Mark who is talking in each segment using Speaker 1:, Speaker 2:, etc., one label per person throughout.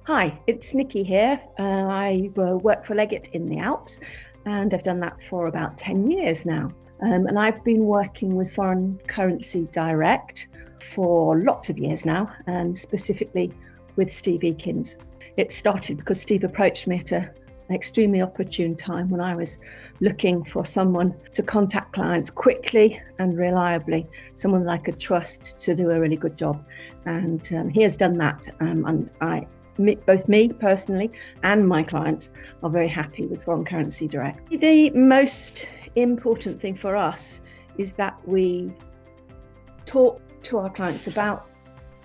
Speaker 1: Hi, it's Nicky here. I work for Leggett in the Alps, and I've done that for about 10 years now. And I've been working with foreign currency direct for lots of years now, and specifically with Steve Eakins. It started because Steve approached me at an extremely opportune time when I was looking for someone to contact clients quickly and reliably, someone that I could trust to do a really good job. And he has done that, and both me personally and my clients are very happy with foreign currency direct. The most important thing for us is that we talk to our clients about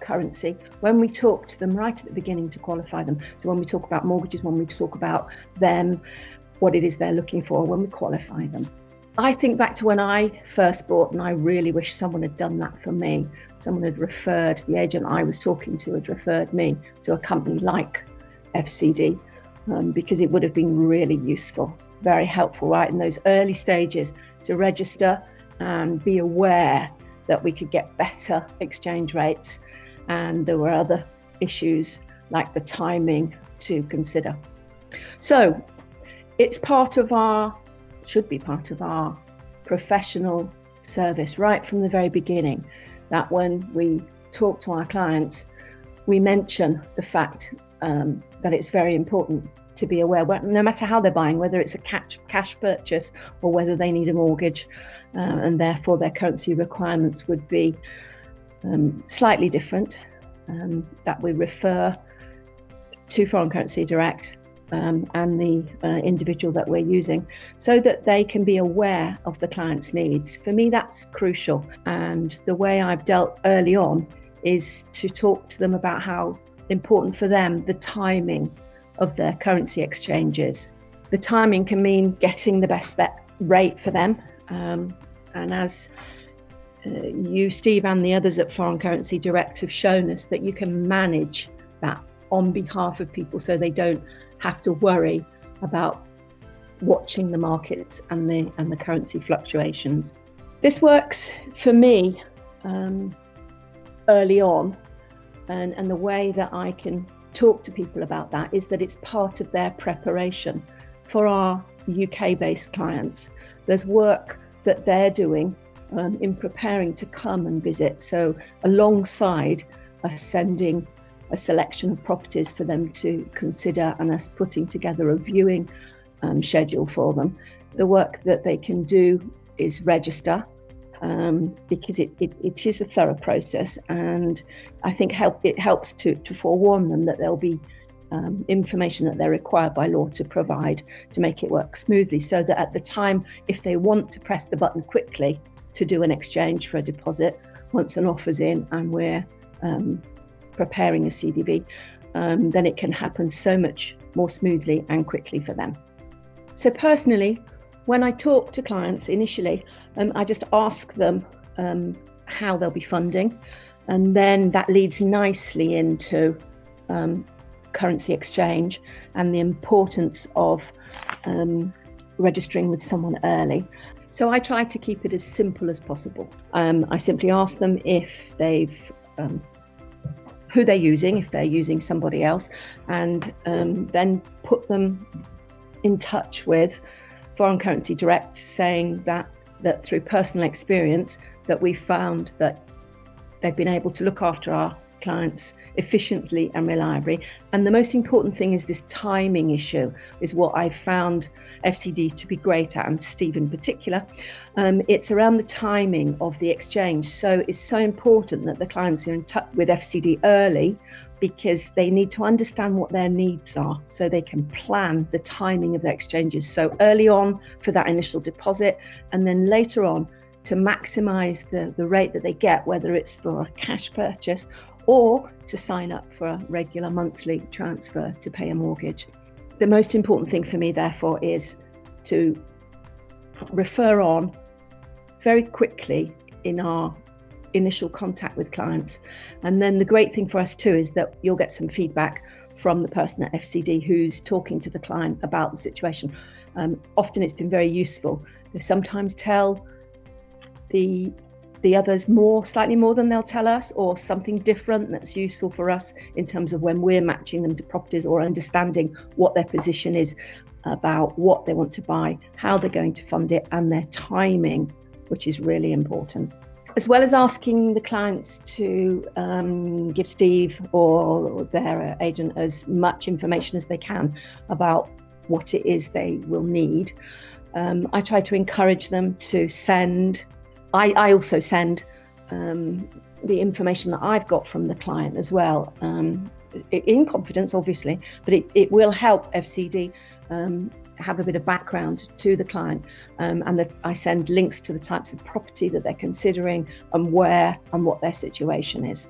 Speaker 1: currency when we talk to them right at the beginning to qualify them. So when we talk about mortgages, when we talk about them, what it is they're looking for, when we qualify them. I think back to when I first bought, and I really wish someone had done that for me. Someone had referred, the agent I was talking to had referred me to a company like FCD, because it would have been really useful, very helpful right in those early stages to register and be aware that we could get better exchange rates. And there were other issues like the timing to consider. So it's should be part of our professional service right from the very beginning, that when we talk to our clients, we mention the fact that it's very important to be aware, no matter how they're buying, whether it's a cash purchase or whether they need a mortgage, and therefore their currency requirements would be slightly different, that we refer to foreign currency direct and the individual that we're using, so that they can be aware of the client's needs. For me, that's crucial. And the way I've dealt early on is to talk to them about how important for them the timing of their currency exchanges. The timing can mean getting the best rate for them. And as you, Steve, and the others at Foreign Currency Direct have shown us, that you can manage that on behalf of people so they don't have to worry about watching the markets and the currency fluctuations. This works for me early on, and the way that I can talk to people about that is that it's part of their preparation. For our UK-based clients, there's work that they're doing in preparing to come and visit. So alongside us sending a selection of properties for them to consider and us putting together a viewing schedule for them, the work that they can do is register, because it is a thorough process, and I think it helps to forewarn them that there'll be information that they're required by law to provide to make it work smoothly, so that at the time, if they want to press the button quickly to do an exchange for a deposit, once an offer's in and we're preparing a CDV, then it can happen so much more smoothly and quickly for them. So personally, when I talk to clients initially, I just ask them how they'll be funding, and then that leads nicely into currency exchange and the importance of registering with someone early. So I try to keep it as simple as possible. I simply ask them if who they're using, if they're using somebody else, and then put them in touch with Foreign Currency Direct, saying that through personal experience that we found that they've been able to look after our clients efficiently and reliably. And the most important thing is this timing issue is what I found FCD to be great at, and Steve in particular. It's around the timing of the exchange. So it's so important that the clients are in touch with FCD early, because they need to understand what their needs are so they can plan the timing of their exchanges. So early on for that initial deposit, and then later on to maximize the rate that they get, whether it's for a cash purchase or to sign up for a regular monthly transfer to pay a mortgage. The most important thing for me, therefore, is to refer on very quickly in our initial contact with clients. And then the great thing for us too is that you'll get some feedback from the person at FCD who's talking to the client about the situation. Often it's been very useful. They sometimes tell the the others slightly more than they'll tell us, or something different that's useful for us in terms of when we're matching them to properties, or understanding what their position is about what they want to buy, how they're going to fund it, and their timing, which is really important. As well as asking the clients to give Steve or their agent as much information as they can about what it is they will need, I try to encourage them to send. I also send the information that I've got from the client as well, in confidence, obviously, but it will help FCD have a bit of background to the client, and that I send links to the types of property that they're considering and where and what their situation is.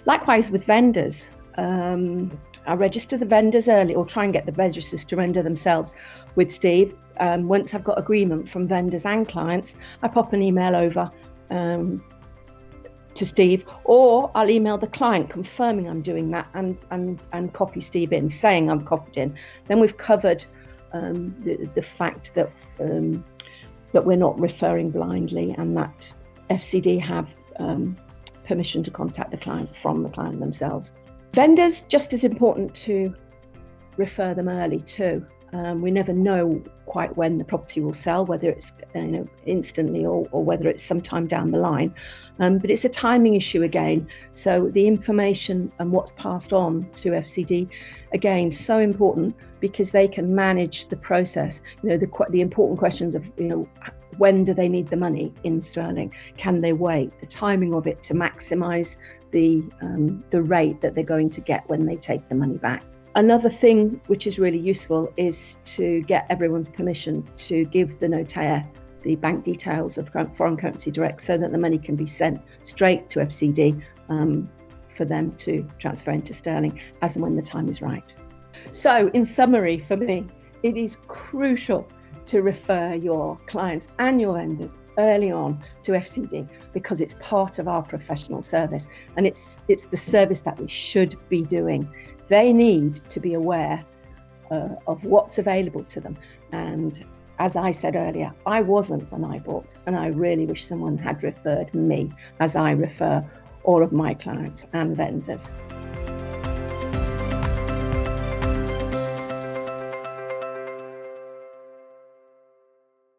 Speaker 1: Likewise with vendors, I register the vendors early, or try and get the registers to render themselves with Steve. Once I've got agreement from vendors and clients, I pop an email over to Steve, or I'll email the client confirming I'm doing that, and copy Steve in, saying I'm copied in. Then we've covered the fact that we're not referring blindly, and that FCD have permission to contact the client from the client themselves. Vendors, just as important to refer them early too. We never know quite when the property will sell, whether it's instantly or whether it's sometime down the line. But it's a timing issue again. So the information and what's passed on to FCD, again, so important, because they can manage the process. The important questions of when do they need the money in sterling? Can they wait? The timing of it to maximise the rate that they're going to get when they take the money back. Another thing which is really useful is to get everyone's permission to give the notaire the bank details of Foreign Currency Direct, so that the money can be sent straight to FCD for them to transfer into sterling as and when the time is right. So in summary, for me, it is crucial to refer your clients and your vendors early on to FCD, because it's part of our professional service, and it's the service that we should be doing. They need to be aware of what's available to them. And as I said earlier, I wasn't when I bought, and I really wish someone had referred me as I refer all of my clients and vendors.